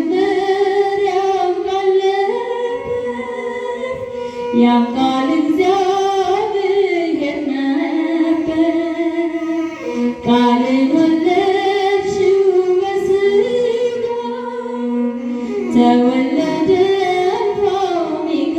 በመጀመሪያው ባለበት ያም ቃል እግዚአብሔር ነበር። ቃልን ወለድሽው በሥጋ ተወለደ አልፋ ኦሜጋ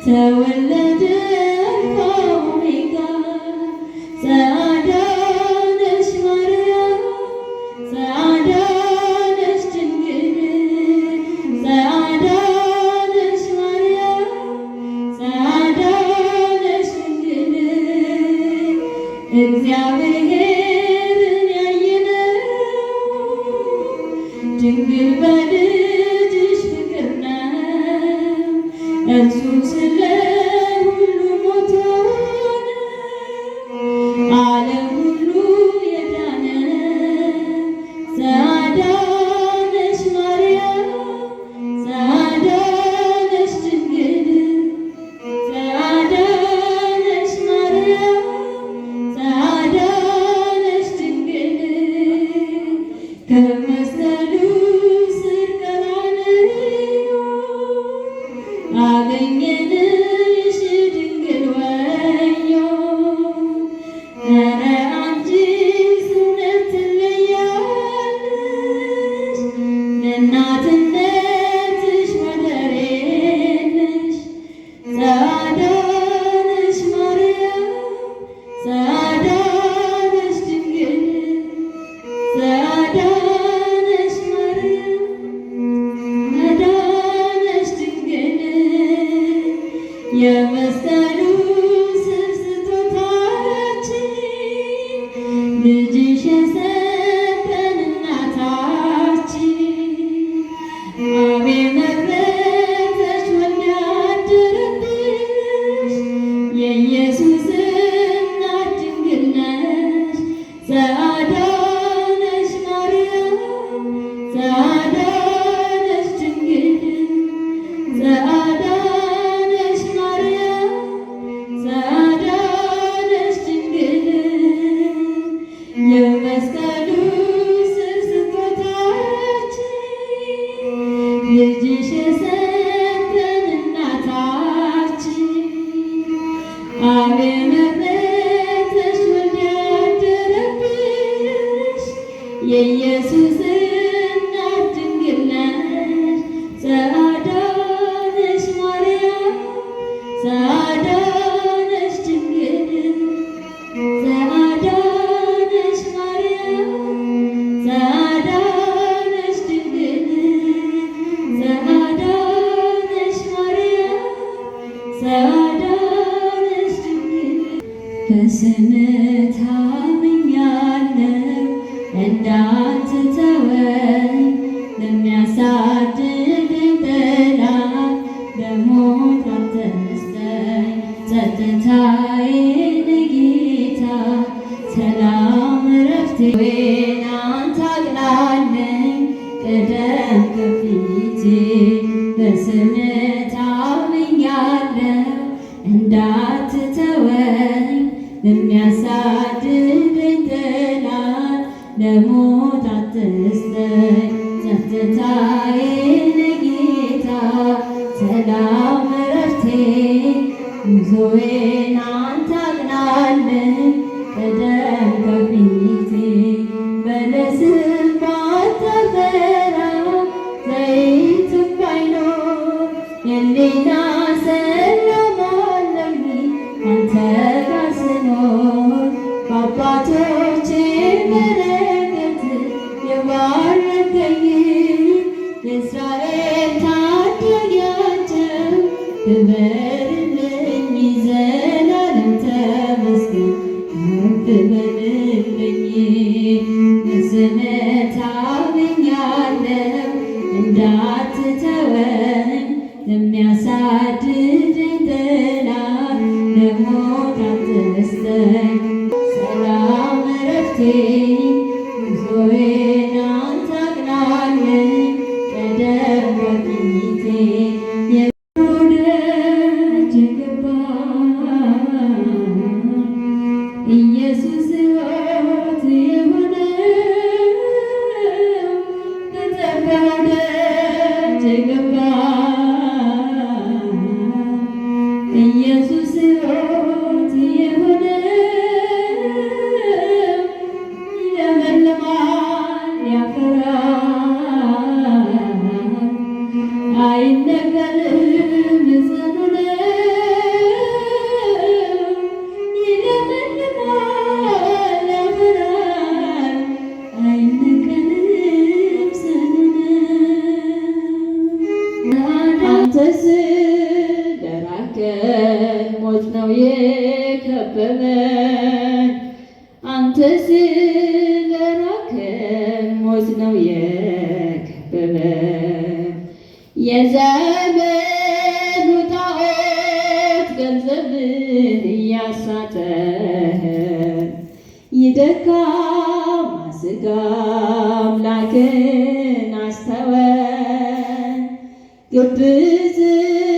ተወለደ አልፋ ኦሜጋ ጸአዳ ነሽ ማርያም ጸአዳ ነሽ ድንግል ጸአዳ ነሽ ማርያም ጸአዳ ነሽ ድንግል እግዚአብሔርን ያየነው ድንግል በልጅሽ ፍቅር ነው እርሱ ስለ ሁሉ ሞቶ ነው ዓለም ሁሉ የዳነ ጸአዳ ነሽ ማርያም ጸአዳ ነሽ ድንግል ጸአዳ ነሽ ማርያም ጸአዳ ነሽ ድንግል ከመስቀሉ ስር ቀራንዮ አገኘንሽ ድንግል ወዮ ኧረ አንቺስ እውነት ትለያለሽ ለእናትነትሽ ወደር የለሽ ጸአዳ ነሽ ማርያም ጸአዳ ነሽ ድንግል ጸአዳ ነሽ ማርያም ጸአዳ ነሽ ድንግል የመስቀሉ ስር ስጦታችን ልጅሽ የሰጠን እናታችን አብ የመረጠሽ ወልድ ያደረብሽ የኢየሱስ እናት ድንግል ነሽ ጸአዳ ነሽ ማርያም ጸአዳ ነሽ ድንግል ጸአዳ ነሽ ማርያም ጸአዳ ነሽ ድንግል የመስቀሉ ስር ስጦታችን ልጅሽ የሰጠን እናታችን አብ የመረጠሽ ወልድ ያደረብሽ የኢየሱስ እናት ድንግል ነሽ ጸአዳ ነሽ ማርያም ጸአዳ ነሽ ድንግል ጸአዳ ነሽ ማርያም ጸአዳ ነሽ ድንግል ጸአዳ ነሽ ማርያም ጸአዳ ነሽ ድንግል በስምህ ታምኛለሁ እንዳትተወኝ ለሚያሳድደኝ ጠላት በሞት አትስጠኝ ጸጥታዬ ነህ ጌታ ሰላም እረፍቴ አንተ አቅናለኝ ቅደም ከፊቴ በስምህ ታምኛለሁ እንዳትተወኝ ለሚያሳድደኝ ጠላት ለሞት አትስጠኝ ጸጥታዬ ነህ ጌታ ሰላም እረፍቴ ጉዞዬን አንተ አቅናለኝ ቅደም ከፊቴ በለስም ባታፈራ ዘይትም ባይኖር የሌላ ሰላም አለኝ አንተ ጋር ስኖር በአባቶቼ በረከት የባረከኝ የእስራኤል ታዳጊያቸው ክበርልኝ ዘላለም ተመስገን ከፍ በልልኝ በስምህ ታምኛለሁ እንዳትተወኝ ለሚያሳድደኝ ጠላት ለሞት አትስጠኝ ሰላም እረፍቴ ጉዞዬን አንተ አቅናለኝ ቀደም ከፊቴ የወደጅ ገባ ኢየሱስ ሕይወት የሆነው አይነገርም ጽኑ ነው ይለመልማል ያፈራል አይነገርም ጽኑ ነው። አንተ ስለራቅከን ሞት ነው የከበበን አንተ ስለራቅከን ሞት ነው የከበበን የዘመኑ ጣዖት ገንዘብን እያሳተን የደካማ ሥጋ አምላክን አስተወን ግብዝነት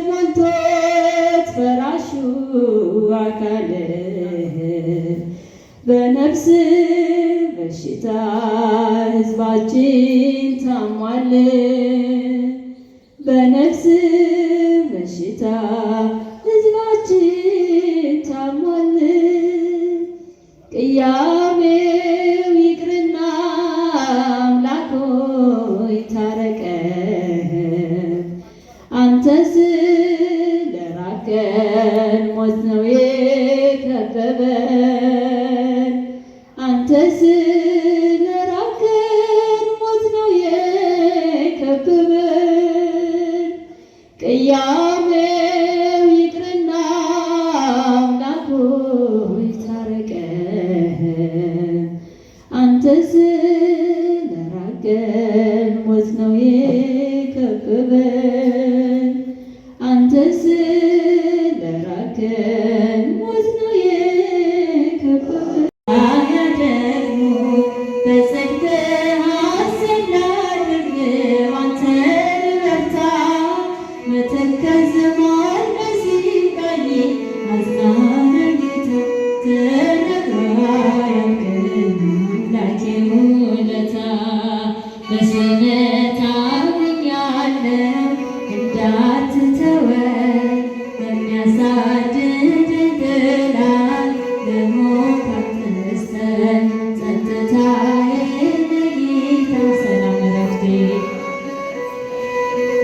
ሞልቶት ፈራሹ አካልህ በነፍስ በሽታ ሕዝባችን ታሟል በነፍስ በሽታ ሕዝባችን ታሟል። ቅያሜው ይቅርና አምላክ ሆይ ታረቀን አንተ ስለራቅከን ሞት ነው የከበበን አንተ ስለራቅከን ሞት ነው የከበበን ቅያሜው ይቅርና አምላክ ሆይ ታረቀን አንተ ስለራቅከን ሞት ነው የከበበን አንተ ስለራቅከን ሞት ነው የከበበን ደግሞ በጽድቅ ሐሴት ላድርግ ባንተ ልበርታ መተከዝ ማልበስ ይብቃኝ አጽናነ ጌታ ተነግሮ አያልቅም አምላኬ ውለታ በስምህ ታምኛለሁ እንዳትተወኝ በሚያሳድድ ጥላት ለሞት አትስጠን ጸጥታዬ ለጌታ ሰላም እረፍቴ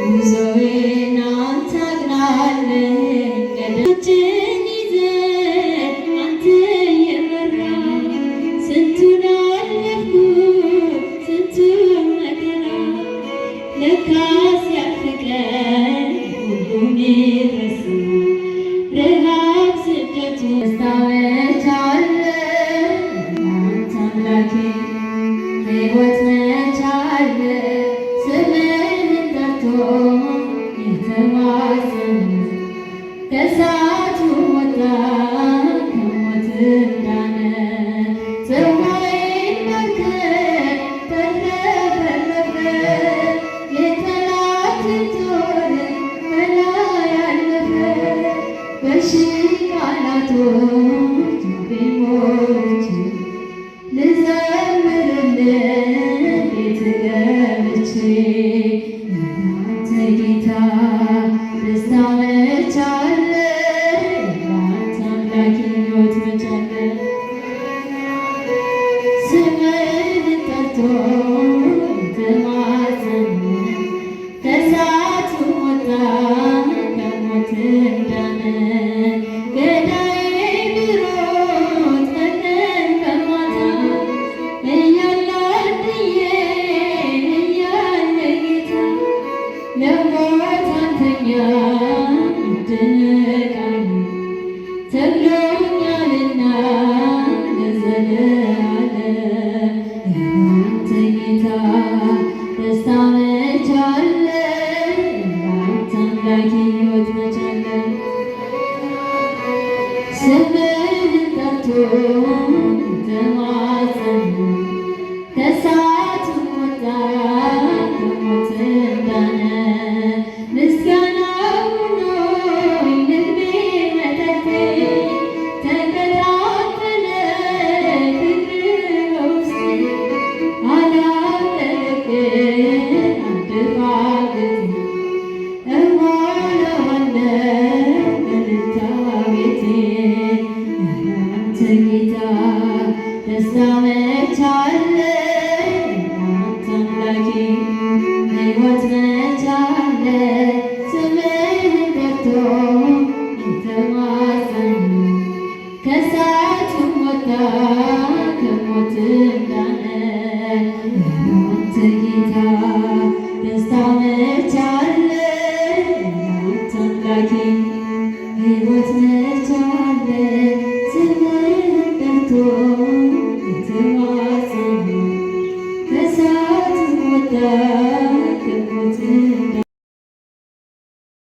ጉዞዬን አንተ አቅናልኝ ገዳችን ይዘህ አንተ እየመራህ ስንቱን አለፍኩት ስንቱን መከራ ለካስ ያልፍቀን ሁሉም ይረሳል ረሃብ ስደቱ ደስታ መች አለ አንተ አምላኬ ሕይወት መች አለ ስምህን ጠርቶ የተማጸነ ከእሳቱ ወጣ ከሞትም ዳነ ጽዋዬን ባርከህ ተትረፈረፈ የጠላትን ጦር በላይ አለፈ በሺህ ቃላቶች ቢሞች ልዘምርልህ ቤት ገብቼ ያንተ ጌታ ደስታ መች አለ ያንተ አምላክ ሕይወት መች አለ ስምህን ጠርቶ የተማጸነ ከእሳቱ ወጣ ከሞትም ዳነ ገዳዬ ቢሮጥ ቀን ከማታ እያለ አንድዬ እያለ ጌታ ለሞት አንተኛም ይደነቃል ተብሎኛልና ለዘለዓለም ያንተ ጌታ ደስታ መች አለ ያንተ አምላክ ሕይወት መች አለ ስምህን ጠርቶ የተማጸነ ከእሳቱ ወጣ ከሞትም ዳነ ምስጋና ሆኖኝ ልቤ መጠቴ ተከታተለ ፍቅር በውስጤ አላለቅም አደፋግጥ እሞላዋለሁ በልታ ቤቴ ያንተ ጌታ ኪዳን